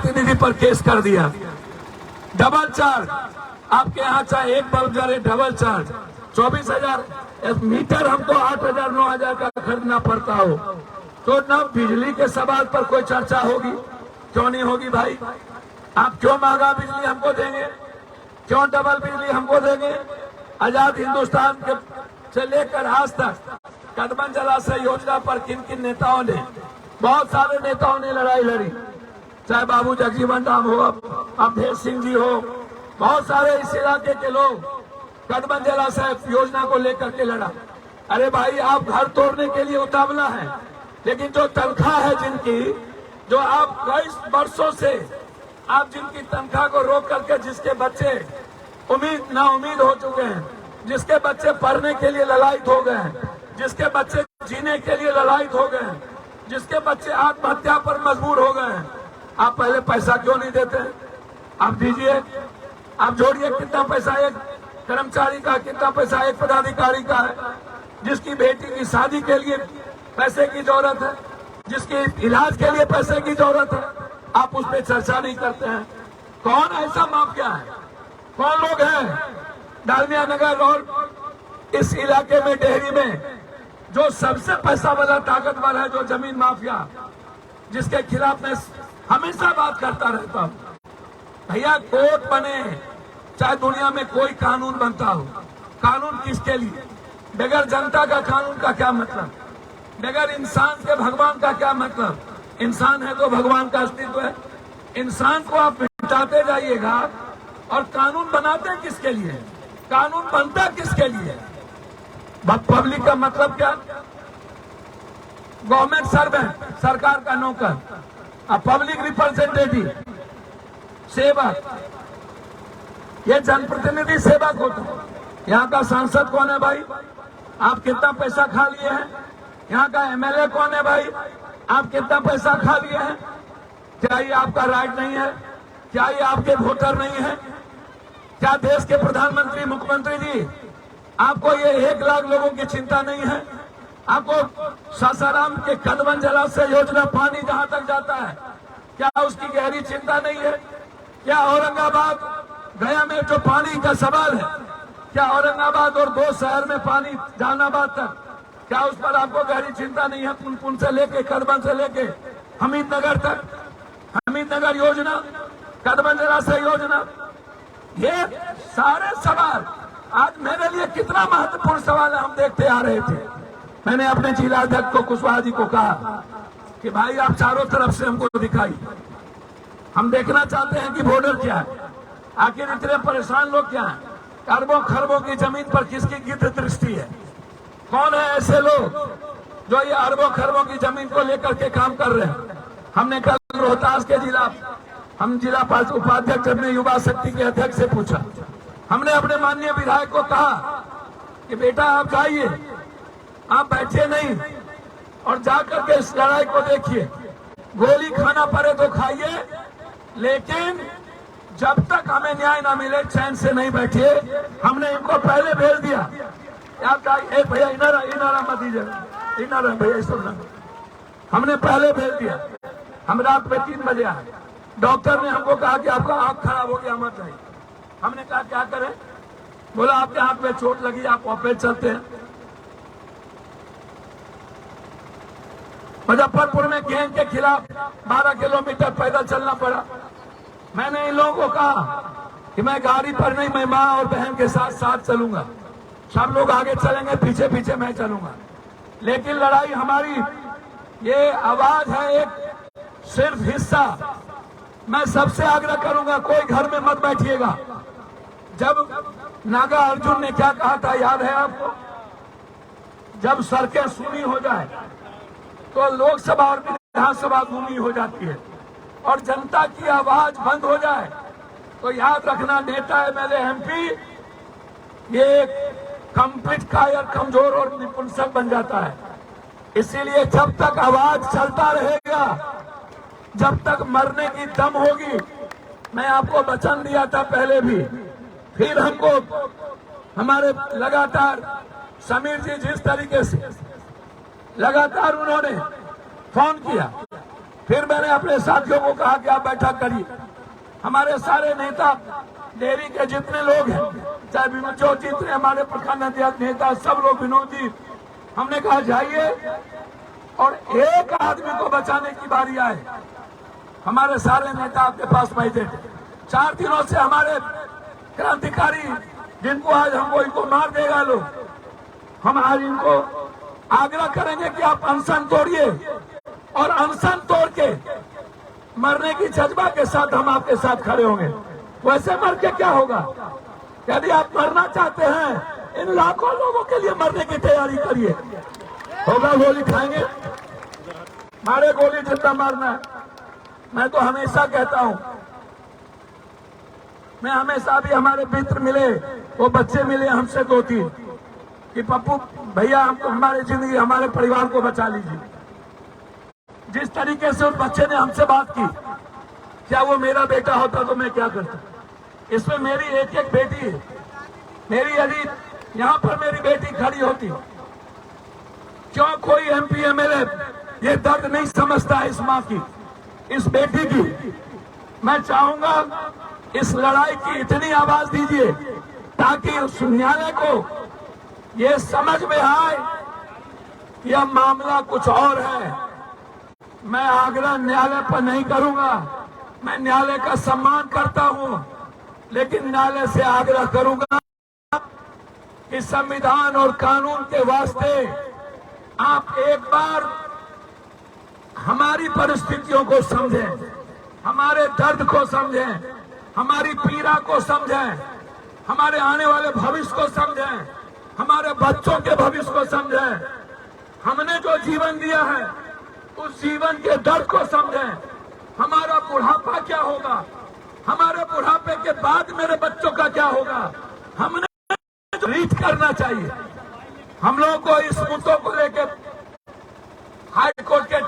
जनप्रतिनिधि पर केस कर दिया। डबल चार्ज, आपके यहाँ चाहे एक बल्ब जले डबल चार्ज, 24,000 मीटर हमको 8,000 9,000 का खरीदना पड़ता हो, तो न बिजली के सवाल पर कोई चर्चा होगी? क्यों नहीं होगी भाई? आप क्यों महंगा बिजली हमको देंगे? क्यों डबल बिजली हमको देंगे? आजाद हिंदुस्तान के से लेकर आज तक कटबन जलाशय योजना पर किन किन नेताओं ने, बहुत सारे नेताओं ने लड़ाई लड़ी, चाहे बाबू जगजीवन राम हो, अवधेश सिंह जी हो, बहुत सारे इस इलाके के लोग कटबन जलाशय योजना को लेकर के लड़ा। अरे भाई, आप घर तोड़ने के लिए उतावला है, लेकिन जो तनख्वाह है जिनकी, जो आप कई वर्षों से आप जिनकी तनख्वाह को रोक करके, जिसके बच्चे ना उम्मीद हो चुके हैं, जिसके बच्चे पढ़ने के लिए ललायित हो गए हैं, जिसके बच्चे जीने के लिए ललायित हो गए हैं, जिसके बच्चे आत्महत्या पर मजबूर हो गए हैं, आप पहले पैसा क्यों नहीं देते? आप दीजिए, आप जोड़िए कितना पैसा एक कर्मचारी का, कितना पैसा एक पदाधिकारी का है, जिसकी बेटी की शादी के लिए पैसे की जरूरत है, जिसके इलाज के लिए पैसे की जरूरत है, आप उस पर चर्चा नहीं करते हैं। कौन ऐसा माफिया है? कौन लोग हैं डालमिया नगर और इस इलाके में, डेहरी में, जो सबसे पैसा वाला ताकतवर है, जो जमीन माफिया, जिसके खिलाफ मैं हमेशा बात करता रहता हूं? भैया, कोर्ट बने, चाहे दुनिया में कोई कानून बनता हो, कानून किसके लिए? बगैर जनता का कानून का क्या मतलब? बगैर इंसान के भगवान का क्या मतलब? इंसान है तो भगवान का अस्तित्व है। इंसान को आप मिटाते जाइएगा, और कानून बनाते किसके लिए? कानून बनता किसके लिए? पब्लिक का मतलब क्या? गवर्नमेंट सर्वेंट, सरकार का नौकर, पब्लिक रिप्रेजेंटेटिव, सेवक, ये जनप्रतिनिधि सेवक होता है। यहाँ का सांसद कौन है भाई? आप कितना पैसा खा लिए हैं? यहाँ का एमएलए कौन है भाई? आप कितना पैसा खा लिए हैं? क्या ये आपका राइट नहीं है? क्या ये आपके वोटर नहीं है? क्या देश के प्रधानमंत्री, मुख्यमंत्री जी, आपको ये 1 लाख लोगों की चिंता नहीं है? आपको सासाराम के कटबन जलाशय योजना पानी जहां तक जाता है, क्या उसकी गहरी चिंता नहीं है? क्या औरंगाबाद गया में जो पानी का सवाल है, क्या औरंगाबाद और 2 शहर में पानी जहानाबाद तक, क्या उस पर आपको गहरी चिंता नहीं है? पुनपुन से लेके, कटबन से लेके हमीदनगर तक, हमीदनगर योजना, कटबन जलाशय योजना, ये सारे सवाल आज मेरे लिए कितना महत्वपूर्ण सवाल है, हम देखते आ रहे थे। मैंने अपने जिला अध्यक्ष को, कुशवाहा जी को कहा कि भाई, आप चारों तरफ से हमको दिखाई, हम देखना चाहते हैं कि बॉर्डर क्या है, आखिर इतने परेशान लोग क्या हैं, अरबों खरबों की जमीन पर किसकी गिद्ध दृष्टि है? कौन है ऐसे लोग जो ये अरबों खरबों की जमीन को लेकर के काम कर रहे हैं? हमने कल रोहतास के जिला उपाध्यक्ष, अपने युवा शक्ति के अध्यक्ष से पूछा, हमने अपने माननीय विधायक को कहा कि बेटा आप जाइए, आप बैठिए नहीं, और जाकर के इस लड़ाई को देखिए, गोली खाना पड़े तो खाइए, लेकिन जब तक हमें न्याय ना मिले चैन से नहीं बैठिए। हमने इनको पहले भेज दिया, आप जाइए भैया, इनारा मत दीजिए, इनारा भैया, इस हमने पहले भेज दिया। हम रात में 3 बजे आए, डॉक्टर ने हमको कहा कि आपका आंख खराब हो गया, मत जाइए। हमने कहा क्या करें? बोला आपके आंख में चोट लगी, आप ऑपरेट चलते हैं। मुजफ्फरपुर में गैंग के खिलाफ 12 किलोमीटर पैदल चलना पड़ा। मैंने इन लोगों को कहा कि मैं गाड़ी पर नहीं, मैं माँ और बहन के साथ साथ चलूंगा, सब लोग आगे चलेंगे, पीछे पीछे मैं चलूंगा। लेकिन लड़ाई हमारी, ये आवाज है एक सिर्फ हिस्सा। मैं सबसे आग्रह करूंगा, कोई घर में मत बैठिएगा। जब नागा अर्जुन ने क्या कहा था, याद है आपको? जब सड़कें सूनी हो जाए तो लोकसभा और विधानसभा गूंगी हो जाती है, और जनता की आवाज बंद हो जाए तो याद रखना, नेता, एमएलए, एमपी ये कंप्लीट कायर, कमजोर और निपुंसक बन जाता है। इसीलिए जब तक आवाज चलता रहेगा, जब तक मरने की दम होगी, मैं आपको वचन दिया था पहले भी, फिर हमको हमारे लगातार समीर जी जिस तरीके से लगातार उन्होंने फोन किया, फिर मैंने अपने साथियों को कहा कि आप बैठक करिए। हमारे सारे नेता, डेयरी के जितने लोग हैं, चाहे जो जितने हमारे प्रखंड अध्यक्ष नेता, सब लोग, विनोद जी, हमने कहा जाइए और एक आदमी को बचाने की बारी आए। हमारे सारे नेता आपके पास बैठे थे। 4 दिनों से हमारे क्रांतिकारी, जिनको आज हमको इनको मार देगा लोग, हम आज इनको आग्रह करेंगे कि आप अनशन तोड़िए और अनशन तोड़ के मरने की जज्बा के साथ हम आपके साथ खड़े होंगे। वैसे मर के क्या होगा? यदि आप मरना चाहते हैं, इन लाखों लोगों के लिए मरने की तैयारी करिए। होगा गोली खाएंगे, मारे गोली जितना मारना है। मैं तो हमेशा कहता हूं, मैं हमेशा भी, हमारे मित्र मिले, वो बच्चे मिले हमसे 2-3, कि पप्पू भैया हमको, हमारी जिंदगी, हमारे परिवार को बचा लीजिए। जिस तरीके से उस बच्चे ने हमसे बात की, क्या वो मेरा बेटा होता तो मैं क्या करता? इसमें मेरी एक एक बेटी है। मेरी यदि यहाँ पर मेरी बेटी खड़ी होती, क्यों कोई MP MLA ये दर्द नहीं समझता है इस माँ की, इस बेटी की? मैं चाहूंगा इस लड़ाई की इतनी आवाज दीजिए ताकि उस न्यायालय को ये समझ में आए कि यह मामला कुछ और है। मैं आग्रह न्यायालय पर नहीं करूंगा, मैं न्यायालय का सम्मान करता हूं, लेकिन न्यायालय से आग्रह करूंगा कि संविधान और कानून के वास्ते आप एक बार हमारी परिस्थितियों को समझें, हमारे दर्द को समझें, हमारी पीड़ा को समझें, हमारे आने वाले भविष्य को समझें, हमारे बच्चों के भविष्य को समझें। हमने जो जीवन दिया है उस जीवन के दर्द को समझें। हमारा बुढ़ापा क्या होगा, हमारे बुढ़ापे के बाद मेरे बच्चों का क्या होगा, हमने रीच करना चाहिए। हम लोगों को इस मुद्दों को लेकर हाई कोर्ट के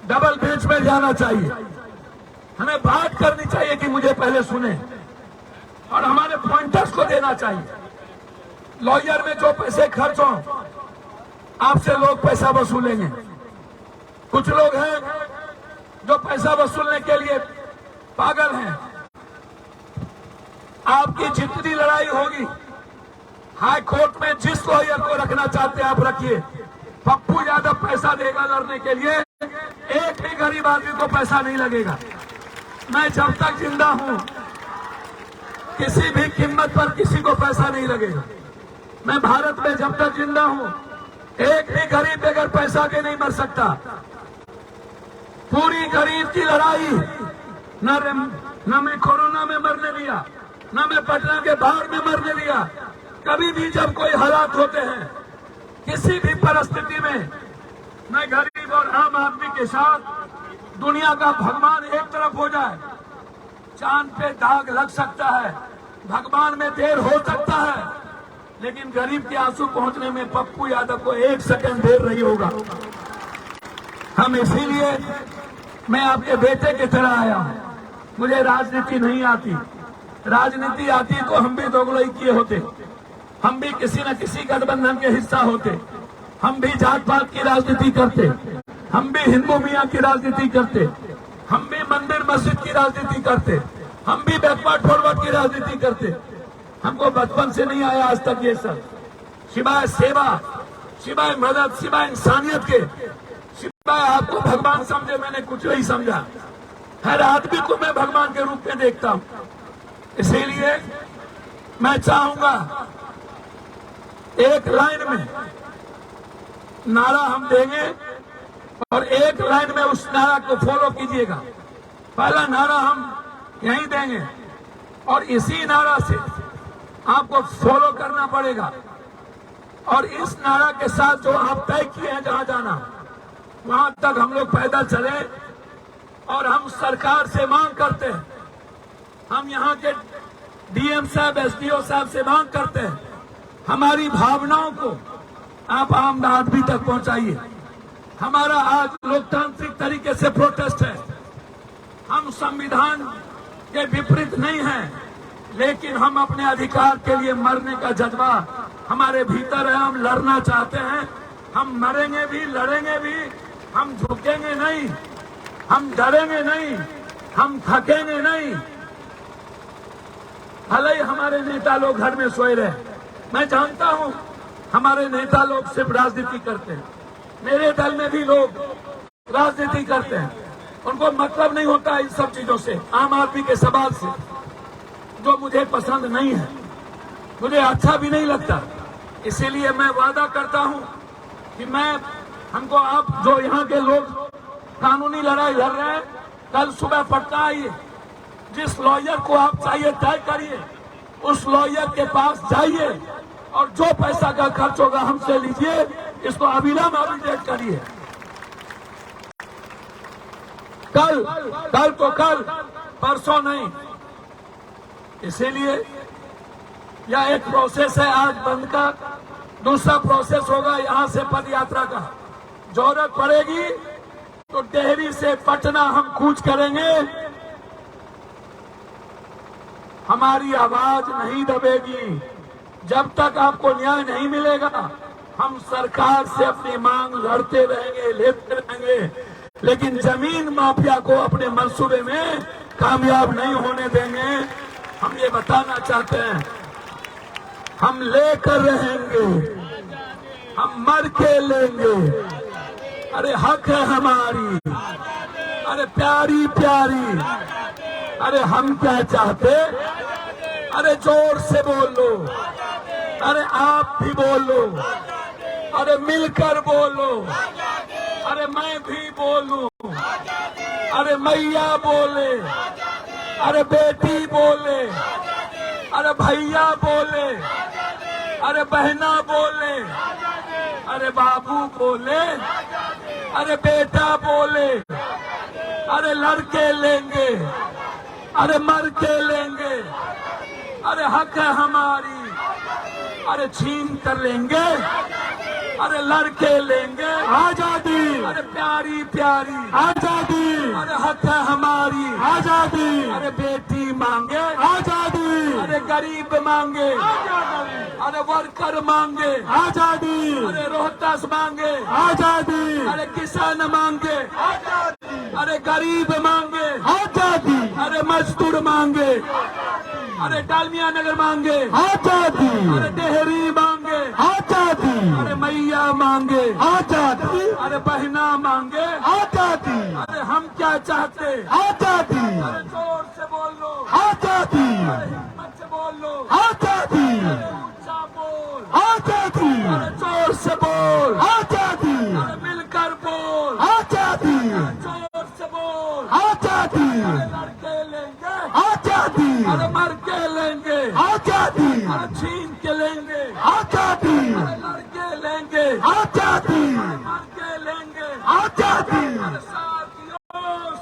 डबल बेंच में जाना चाहिए। हमें बात करनी चाहिए कि मुझे पहले सुने, और हमारे पॉइंटर्स को देना चाहिए। लॉयर में जो पैसे खर्च हो, आपसे लोग पैसा वसूलेंगे। कुछ लोग हैं जो पैसा वसूलने के लिए पागल हैं। आपकी जितनी लड़ाई होगी, हाई कोर्ट में जिस लॉयर को रखना चाहते हैं आप रखिए। पप्पू यादव पैसा देगा लड़ने के लिए, एक भी गरीब आदमी को पैसा नहीं लगेगा। मैं जब तक जिंदा हूं, किसी भी कीमत पर किसी को पैसा नहीं लगेगा। मैं भारत में जब तक जिंदा हूं, एक भी गरीब बगैर पैसा के नहीं मर सकता। पूरी गरीब की लड़ाई न मैं कोरोना में मरने दिया, न मैं पटना के बाहर में मरने दिया। कभी भी जब कोई हालात होते हैं, किसी भी परिस्थिति में, मैं गरीब और आम आदमी के साथ, दुनिया का भगवान एक तरफ हो जाए, चांद पे दाग लग सकता है, भगवान में देर हो सकता है, लेकिन गरीब के आंसू पहुंचने में पप्पू यादव को 1 सेकंड देर नहीं होगा। हम इसीलिए, मैं आपके बेटे की तरह आया हूं। मुझे राजनीति नहीं आती, राजनीति आती तो हम भी दोगलई किए होते, हम भी किसी न किसी गठबंधन के हिस्सा होते, हम भी जात पात की राजनीति करते, हम भी हिंदू मियाँ की राजनीति करते, हम भी मंदिर मस्जिद की राजनीति करते, हम भी बैकवर्ड फॉरवर्ड की राजनीति करते। हमको बचपन से नहीं आया आज तक ये सब। सिवाय सेवा, सिवाय मदद, सिवाय इंसानियत के, सिवाय आपको भगवान समझे, मैंने कुछ नहीं समझा। हर आदमी को मैं भगवान के रूप में देखता हूं। इसीलिए मैं चाहूंगा एक लाइन में नारा हम देंगे और एक लाइन में उस नारा को फॉलो कीजिएगा। पहला नारा हम यहीं देंगे और इसी नारा से आपको फॉलो करना पड़ेगा। और इस नारा के साथ जो आप तय किए हैं जहां जाना, वहां तक हम लोग पैदल चले। और हम सरकार से मांग करते हैं, हम यहाँ के DM साहब, SDO साहब से मांग करते हैं, हमारी भावनाओं को आप आम आदमी तक पहुंचाइए। हमारा आज लोकतांत्रिक तरीके से प्रोटेस्ट है। हम संविधान के विपरीत नहीं हैं, लेकिन हम अपने अधिकार के लिए मरने का जज्बा हमारे भीतर है। हम लड़ना चाहते हैं, हम मरेंगे भी, लड़ेंगे भी, हम झुकेंगे नहीं। हम डरेंगे नहीं, हम थकेंगे नहीं। भले ही हमारे नेता लोग घर में सोए रहे, मैं जानता हूं हमारे नेता लोग सिर्फ राजनीति करते हैं। मेरे दल में भी लोग राजनीति करते हैं, उनको मतलब नहीं होता इन सब चीजों से, आम आदमी के सवाल से, जो मुझे पसंद नहीं है, मुझे अच्छा भी नहीं लगता। इसीलिए मैं वादा करता हूं कि हमको आप जो यहाँ के लोग कानूनी लड़ाई लड़ रहे हैं, कल सुबह पटना आइए, जिस लॉयर को आप चाहिए तय करिए, उस लॉयर के पास जाइए और जो पैसा का खर्च होगा हमसे लीजिए, इसको अविलंब अपडेट करिए। कल तो कल, परसों नहीं। इसीलिए यह एक प्रोसेस है आज बंद का, दूसरा प्रोसेस होगा यहां से पद यात्रा का। जरूरत पड़ेगी तो डेहरी से पटना हम कूच करेंगे, हमारी आवाज नहीं दबेगी। जब तक आपको न्याय नहीं मिलेगा हम सरकार से अपनी मांग लड़ते रहेंगे, लेते रहेंगे, लेकिन जमीन माफिया को अपने मंसूबे में कामयाब नहीं होने देंगे। हम ये बताना चाहते हैं, हम लेकर रहेंगे, हम मर के लेंगे। अरे हक है हमारी, अरे प्यारी प्यारी, अरे हम क्या चाहते, अरे जोर से बोलो, अरे आप भी बोलो, अरे मिलकर बोलो, अरे मैं भी बोलूं, अरे मैया बोले, अरे बेटी बोले, अरे भैया बोले, अरे बहना बोले, अरे बाबू बोले, अरे बेटा बोले, अरे लड़के लेंगे, अरे मर के लेंगे, अरे हक है हमारी, अरे छीन कर लेंगे, अरे लड़के लेंगे आजादी, अरे प्यारी प्यारी आजादी, अरे हक है हमारी आजादी, अरे बेटी मांगे आजादी, अरे गरीब मांगे आजादी, अरे वर्कर मांगे आजादी, अरे रोहतास मांगे आजादी, अरे किसान मांगे आजादी, अरे गरीब मांगे आजादी, अरे मजदूर मांगे, अरे डालमिया नगर मांगे आजादी, अरे डेहरी मांगे आजादी, अरे मैया मांगे आजादी, अरे बहना मांगे आजादी, अरे हम क्या चाहते आजादी, अरे जोर से बोल लो आजादी, अरे हिम्मत से बोल लो आजादी, अरे ऊंचा बोल आजादी, अरे जोर से बोल आजादी, अरे मिलकर बोल आजादी, अरे जोर से बोल आजादी, अरे लड़के लेंगे आजादी, अरे मर के लेंगे आजादी, अरे छीन के लेंगे आजादी, अरे लड़के लेंगे आजादी, अरे मर के लेंगे आजादी, अरे साथियों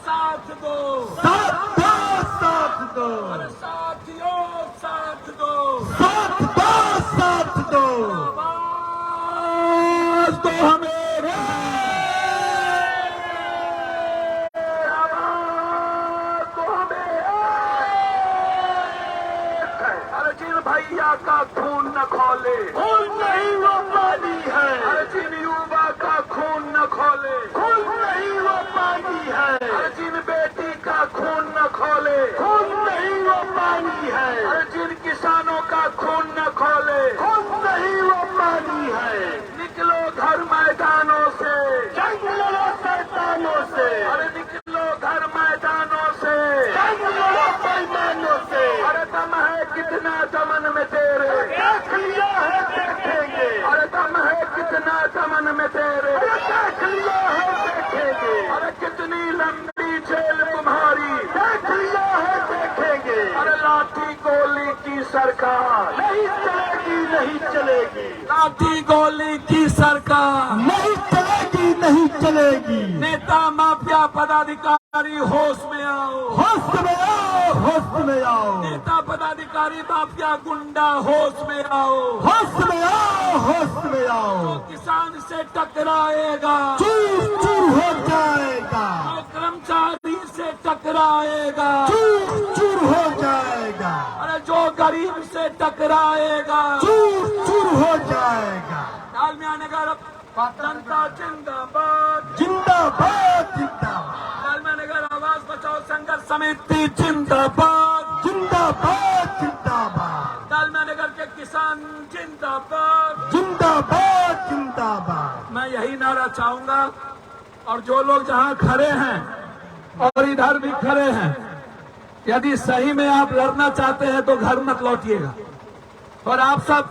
साथ दो, साथ दो, साथ दो, अरे साथियों साथ दो, साथ दो, साथ दो, आवाज दो हमें, भैया का खून न खोले, खून नहीं वो पानी है, अरे जिन युवा का खून न खोले, खून नहीं वो पानी है, अरे जिन बेटी का खून न खोले, खून नहीं वो पानी है, अरे जिन किसानों का खून न खोले, खून नहीं वो पानी है। निकलो घर मैदानों से, जंग लड़ो शैतानों से, अरे निकलो घर मैदानों से, जंग लड़ो शैतानों से, अरे दम है कितना दमन में तेरे, देख लिया है देखेंगे, अरे दम है कितना दमन में तेरे, देख लिया है देखेंगे, अरे कितनी लंबी जेल तुम्हारी, देख लिया है देखेंगे, अरे लाठी गोली की सरकार नहीं चलेगी, नहीं चलेगी, लाठी गोली की सरकार नहीं चलेगी, नहीं चलेगी। नेता माफिया पदाधिकारी होश में आओ, होश में आओ, होश में आओ, नेता पदाधिकारी माफिया गुंडा होश में आओ, होश में आओ, होश में आओ। जो किसान से टकराएगा चूर चूर हो जाएगा, जो कर्मचारी से टकराएगा चूर चूर हो जाएगा, अरे जो गरीब से टकराएगा चूर चूर हो जाएगा। डालमिया नगर जनता जिंदाबाद, जिंदाबाद, जिंदाबाद। समिति जिंदाबाद, जिंदाबाद जिंदाबाद दालमिया नगर के किसान जिंदाबाद, जिंदाबाद जिंदाबाद। मैं यही नारा चाहूंगा। और जो लोग जहां खड़े हैं और इधर भी खड़े हैं, यदि सही में आप लड़ना चाहते हैं तो घर मत लौटिएगा। और आप सब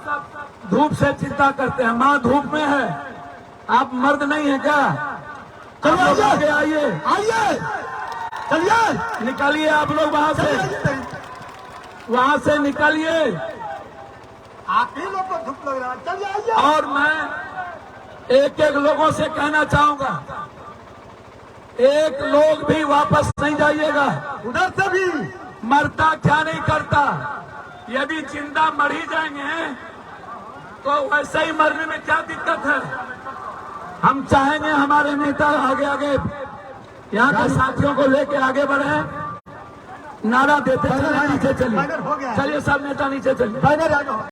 धूप से चिंता करते हैं, माँ धूप में है, आप मर्द नहीं है क्या? चलिए आप लोग आगे आइए, आइए, चलिए निकालिए आप लोग वहां से निकालिए। आप ही लोग को धूप लग रहा है, चलिए आइए। और मैं एक एक लोगों से कहना चाहूंगा, एक लोग भी वापस नहीं जाइएगा। उधर से भी मरता क्या नहीं करता, यदि जिंदा मर ही जाएंगे तो वैसे ही मरने में क्या दिक्कत है। हम चाहेंगे हमारे नेता आगे आगे यहाँ के साथियों को लेके आगे बढ़े, नारा देते चले, नीचे चलिए, चलिए सब नेता नीचे चलिए।